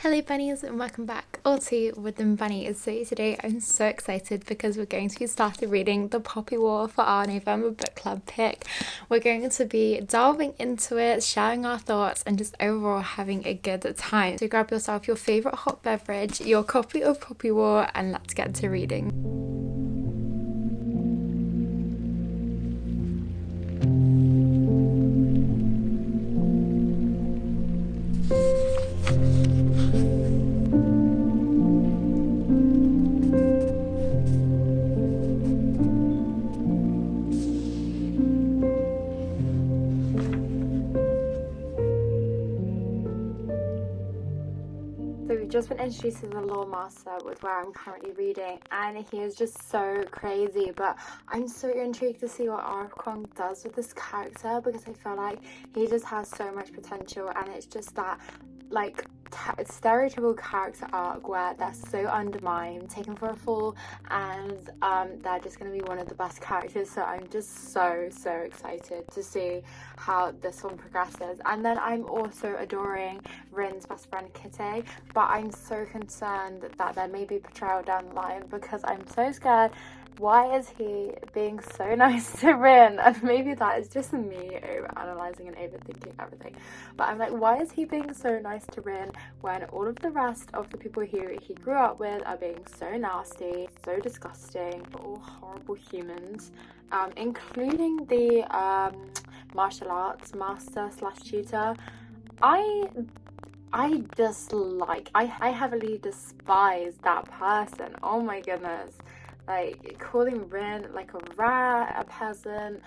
Hello bunnies and welcome back all to Woodland Bunnies. So today I'm so excited because we're going to be started reading The Poppy War for our November book club pick. We're going to be delving into it, sharing our thoughts and just overall having a good time. So grab yourself your favourite hot beverage, your copy of Poppy War, and let's get to reading. So we've just been introduced to the Law Master with where I'm currently reading, and he is just so crazy, but I'm so intrigued to see what Archon does with this character because I feel like he just has so much potential, and it's just that like stereotypical character arc where they're so undermined, taken for a fool, and they're just going to be one of the best characters. So I'm just so excited to see how this one progresses. And then I'm also adoring Rin's best friend Kitty, but I'm so concerned that there may be betrayal down the line because I'm so scared. Why is he being so nice to Rin? And maybe that is just me overanalyzing and overthinking everything. But I'm like, why is he being so nice to Rin when all of the rest of the people who he grew up with are being so nasty, so disgusting, all horrible humans, including the martial arts master / tutor. I heavily despise that person. Oh my goodness. Like, calling Rin like a rat, a peasant,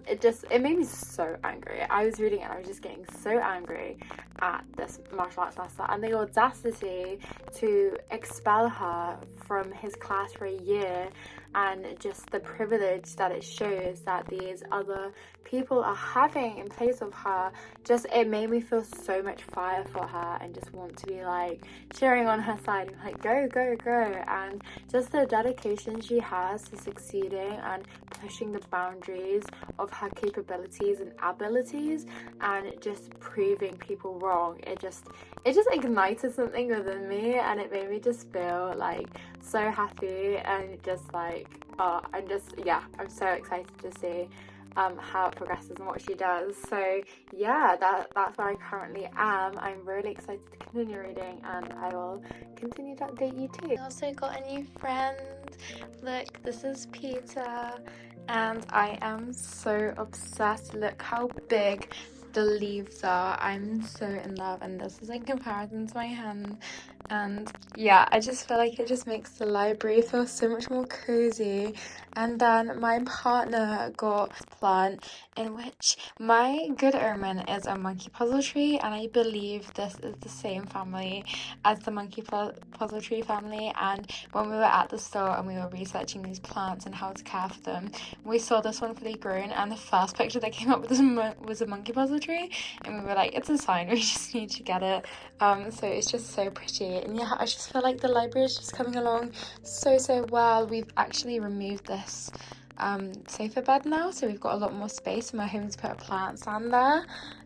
it made me so angry. I was reading it and I was just getting so angry at this martial arts master and the audacity to expel her from his class for a year, and just the privilege that it shows that these other people are having in place of her. Just, it made me feel so much fire for her and just want to be like cheering on her side and like go, and just the dedication she has to succeeding and pushing the boundaries of her capabilities and abilities and just proving people wrong. It just ignited something within me, and it made me just feel like so happy and just like I'm so excited to see how it progresses and what she does. So yeah, that's where I currently am. I'm really excited to continue reading, and I will continue to update you too. I also got a new friend. Look, this is Peter, and I am so obsessed. Look how big the leaves are. I'm so in love, and this is in comparison to my hand. And yeah, I just feel like it just makes the library feel so much more cozy. And then my partner got a plant in which my good omen is a monkey puzzle tree, and I believe this is the same family as the monkey puzzle tree family. And when we were at the store and we were researching these plants and how to care for them, we saw this one fully grown, and the first picture that came up with was a monkey puzzle tree, and we were like, it's a sign, we just need to get it. So it's just so pretty. And yeah, I just feel like the library is just coming along so well. We've actually removed this sofa bed now, so we've got a lot more space, and we're hoping to put a plant stand there.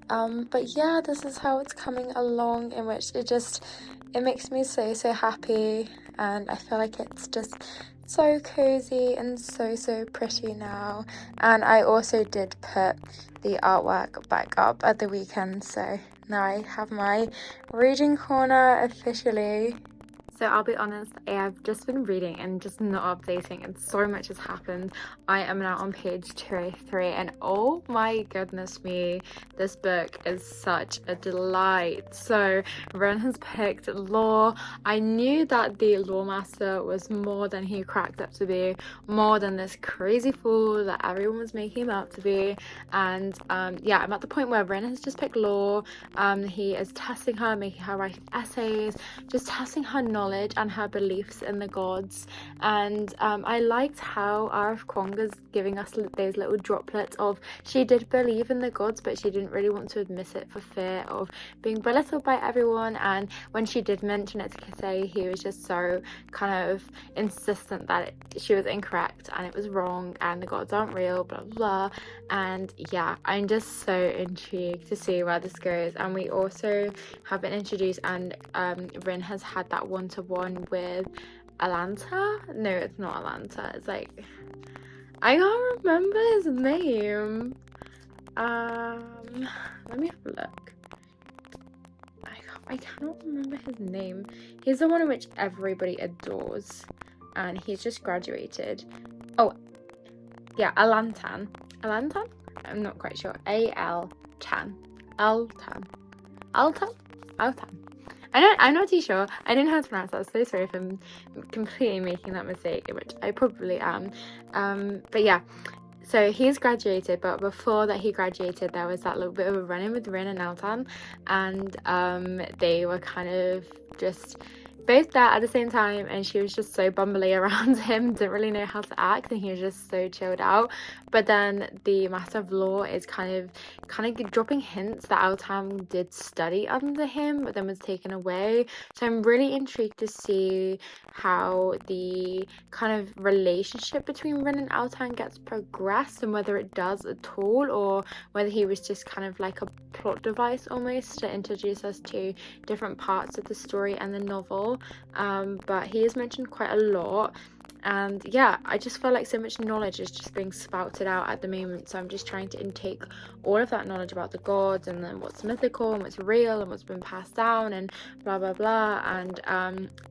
But yeah, this is how it's coming along, in which it makes me so happy, and I feel like it's just so cozy and so pretty now. And I also did put the artwork back up at the weekend, so now I have my reading corner officially. So I'll be honest, I've just been reading and just not updating, and so much has happened. I am now on page 203, and oh my goodness me, this book is such a delight. So Ren has picked law. I knew that the law master was more than he cracked up to be, more than this crazy fool that everyone was making him out to be. And yeah, I'm at the point where Ren has just picked law. He is testing her, making her write essays, just testing her knowledge knowledge and her beliefs in the gods. And I liked how ᴏᴘᴇ is giving us those little droplets of she did believe in the gods, but she didn't really want to admit it for fear of being belittled by everyone. And when she did mention it to Kisei, he was just so kind of insistent that she was incorrect and it was wrong and the gods aren't real, blah blah. And yeah, I'm just so intrigued to see where this goes. And we also have been introduced, and Rin has had that one-to-one with Alanta. No, it's not Alanta. It's like, I can't remember his name. Let me have a look. I cannot remember his name. He's the one in which everybody adores, and he's just graduated. Oh yeah, Alantan. I'm not quite sure. Altan. I'm not too sure. I didn't know how to pronounce that. So sorry if I'm completely making that mistake, which I probably am. But yeah, so he's graduated, but before that he graduated, there was that little bit of a run-in with Rin and Altan, and they were kind of just both there at the same time, and she was just so bumbly around him, didn't really know how to act, and he was just so chilled out. But then the Master of Law is kind of dropping hints that Altan did study under him, but then was taken away. So I'm really intrigued to see how the kind of relationship between Rin and Altan gets progressed, and whether it does at all, or whether he was just kind of like a plot device almost to introduce us to different parts of the story and the novel. But he is mentioned quite a lot, and yeah, I just feel like so much knowledge is just being spouted out at the moment, so I'm just trying to intake all of that knowledge about the gods, and then what's mythical and what's real and what's been passed down and blah blah blah. And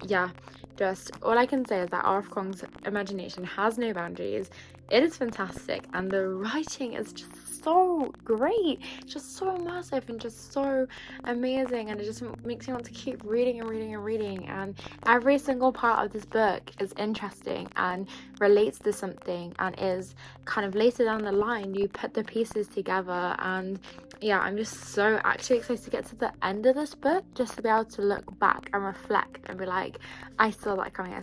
yeah, just all I can say is that ᴏᴘᴇ's imagination has no boundaries. It is fantastic, and the writing is just so great. It's just so immersive and just so amazing, and it just makes you want to keep reading and reading and reading. And every single part of this book is interesting and relates to something, and is kind of later down the line you put the pieces together. And yeah, I'm just so actually excited to get to the end of this book, just to be able to look back and reflect and be like, I saw that coming.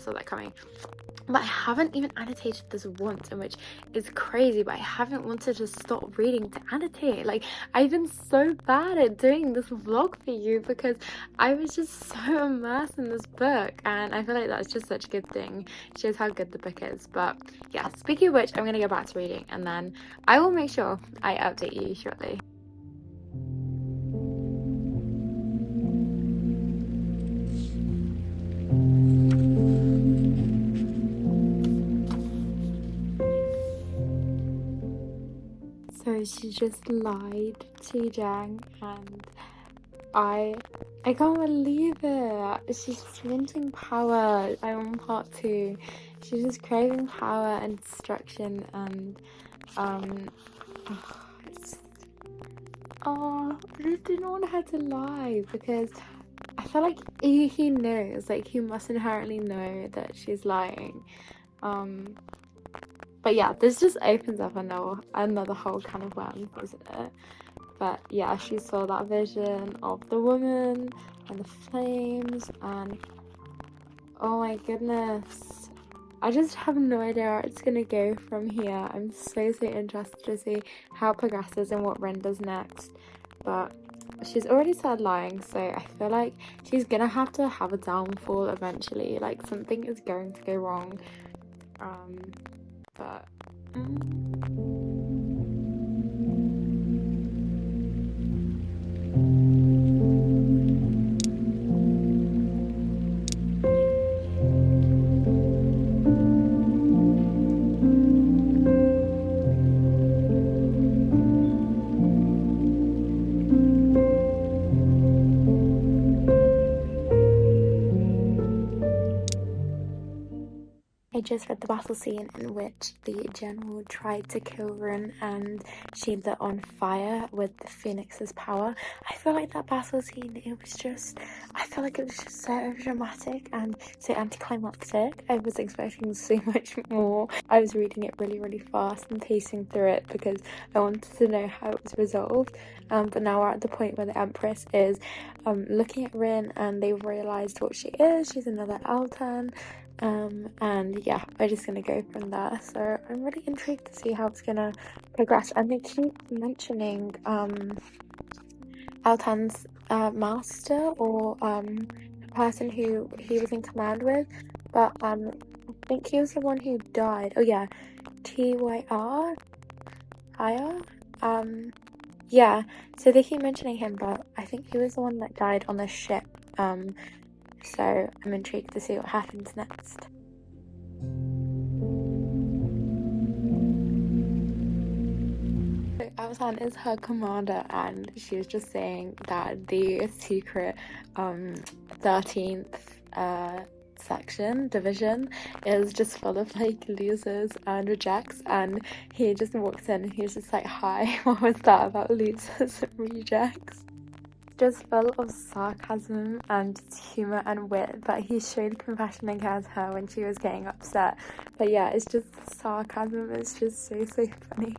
But I haven't even annotated this once, and which is crazy, but I haven't wanted to stop reading to annotate. Like, I've been so bad at doing this vlog for you because I was just so immersed in this book, and I feel like that's just such a good thing. It shows how good the book is. But yeah, speaking of which, I'm going to go back to reading, and then I will make sure I update you shortly. So she just lied to Jang, and I can't believe it. She's just wanting power. I want part 2. She's just craving power and destruction, and I just didn't want her to lie, because I feel like he knows, like he must inherently know that she's lying. But yeah, this just opens up another whole can of worms, doesn't it? But yeah, she saw that vision of the woman and the flames, and oh my goodness, I just have no idea where it's gonna go from here. I'm so interested to see how it progresses and what Rin does next. But she's already started lying, so I feel like she's gonna have to have a downfall eventually. Like, something is going to go wrong. But I I just read the battle scene in which the general tried to kill Rin and she lit on fire with the Phoenix's power. I feel like that battle scene, I feel like it was just so dramatic and so anticlimactic. I was expecting so much more. I was reading it really, really fast and pacing through it because I wanted to know how it was resolved. But now we're at the point where the Empress is looking at Rin and they've realised what she is. She's another Altan. And yeah, we're just gonna go from there. So I'm really intrigued to see how it's gonna progress. And they keep mentioning Altan's master or the person who he was in command with, but I think he was the one who died. Oh yeah, TYR Haya. Yeah, so they keep mentioning him, but I think he was the one that died on the ship. So I'm intrigued to see what happens next. So Altan is her commander, and she was just saying that the secret 13th division is just full of like losers and rejects, and he just walks in and he's just like, hi, what was that about losers and rejects? Just full of sarcasm and humor and wit, but he showed compassion against her when she was getting upset. But yeah, it's just sarcasm. It's just so funny.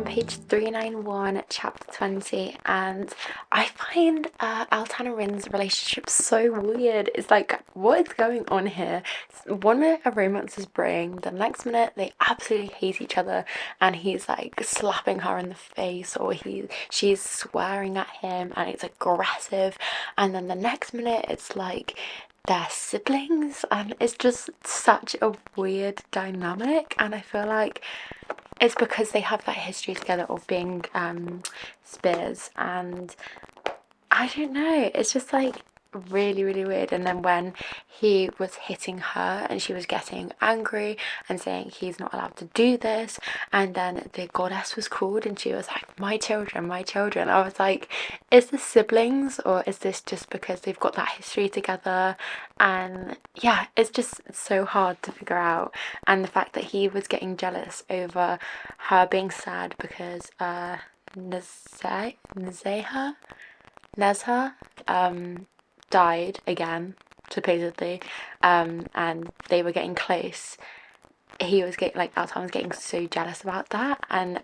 Page 391, chapter 20, and I find Altan and Rin's relationship so weird. It's like, what is going on here? 1 minute a romance is brewing, the next minute they absolutely hate each other, and he's like slapping her in the face, or she's swearing at him, and it's aggressive, and then the next minute it's like they're siblings, and it's just such a weird dynamic. And I feel like it's because they have that history together of being spears, and I don't know, it's just like really weird. And then when he was hitting her and she was getting angry and saying he's not allowed to do this, and then the goddess was called and she was like, my children, I was like, is this siblings, or is this just because they've got that history together? And yeah, it's just so hard to figure out. And the fact that he was getting jealous over her being sad because Nezha died again, supposedly, and they were getting close. He was getting like, Altan was getting so jealous about that, and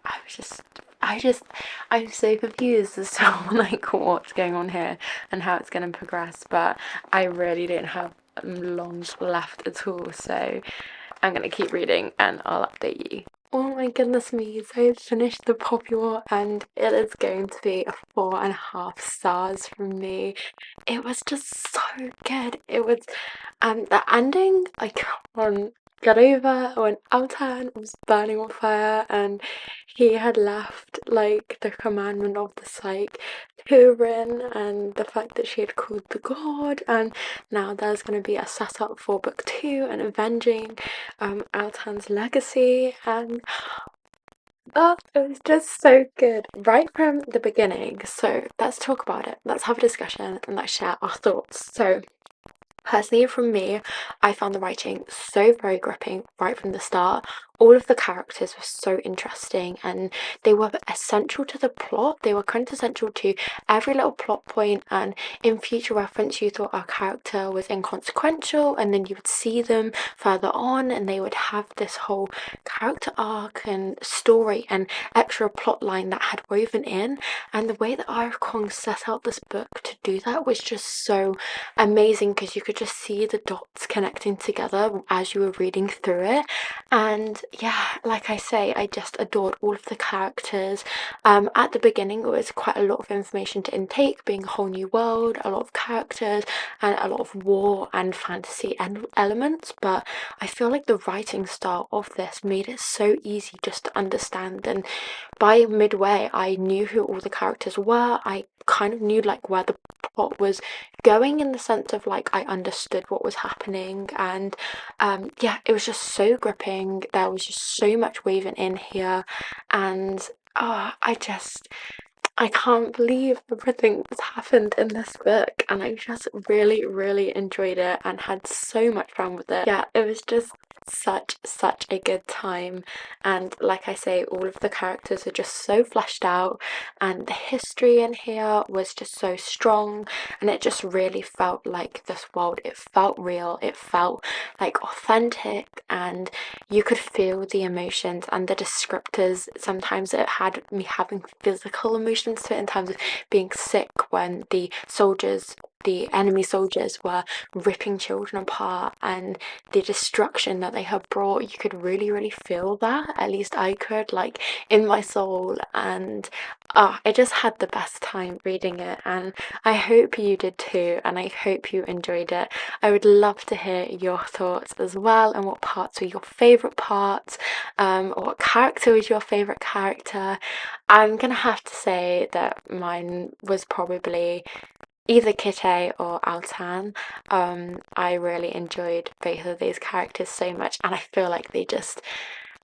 I'm so confused as to like what's going on here and how it's going to progress. But I really don't have long left at all, so I'm going to keep reading and I'll update you. Oh my goodness me, so I finished the Popular and it is going to be a 4.5 stars from me. It was just so good. It was the ending I can't get over when Altan was burning on fire and he had left like the commandment of this like Rin, and the fact that she had called the god, and now there's going to be a setup for book 2 and avenging Altan's legacy. And oh, it was just so good right from the beginning. So let's talk about it, let's have a discussion, and let's share our thoughts. So personally, from me, I found the writing so very gripping right from the start. all of the characters were so interesting, and they were essential to the plot. They were quintessential to every little plot point, and in future reference you thought our character was inconsequential, and then you would see them further on and they would have this whole character arc and story and extra plot line that had woven in. And the way that R.F. Kuang set out this book to do that was just so amazing, because you could just see the dots connecting together as you were reading through it. And yeah, like I say, I just adored all of the characters. At the beginning it was quite a lot of information to intake, being a whole new world, a lot of characters, and a lot of war and fantasy and elements, but I feel like the writing style of this made it so easy just to understand. And by midway I knew who all the characters were. I kind of knew like where the plot was going, in the sense of like I understood what was happening. And yeah, it was just so gripping. There was just so much woven in here, and I can't believe everything that's happened in this book, and I just really, really enjoyed it and had so much fun with it. Yeah, it was just such a good time. And like I say, all of the characters are just so fleshed out, and the history in here was just so strong, and it just really felt like this world. It felt real, it felt like authentic, and you could feel the emotions and the descriptors. Sometimes it had me having physical emotions to it, in terms of being sick when the enemy soldiers were ripping children apart, and the destruction that they had brought. You could really, really feel that. At least I could, like, in my soul. And I just had the best time reading it, and I hope you did too, and I hope you enjoyed it. I would love to hear your thoughts as well, and what parts were your favourite parts, what character was your favourite character. I'm gonna have to say that mine was probably either Kitty or Altan. I really enjoyed both of these characters so much, and I feel like they just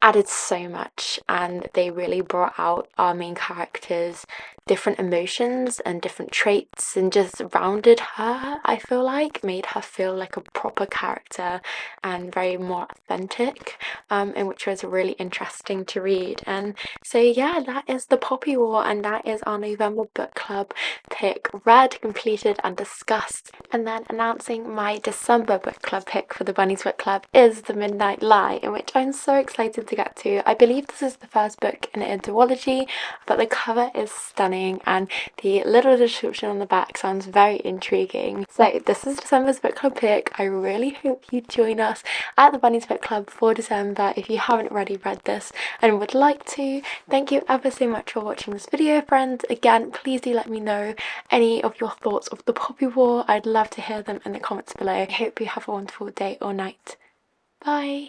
added so much, and they really brought out our main characters' different emotions and different traits, and just rounded her. I feel like made her feel like a proper character and very more authentic, and which was really interesting to read. And so yeah, that is the Poppy War, and that is our November book club pick read, completed and discussed. And then announcing my December book club pick for the Bunnies book club is The Midnight Lie, in which I'm so excited to get to. I believe this is the first book in a duology, but the cover is stunning and the little description on the back sounds very intriguing. So this is December's book club pick. I really hope you join us at the Bunnies book club for December if you haven't already read this and would like to. Thank you ever so much for watching this video, friends. Again, please do let me know any of your thoughts of the Poppy War. I'd love to hear them in the comments below. I hope you have a wonderful day or night. Bye!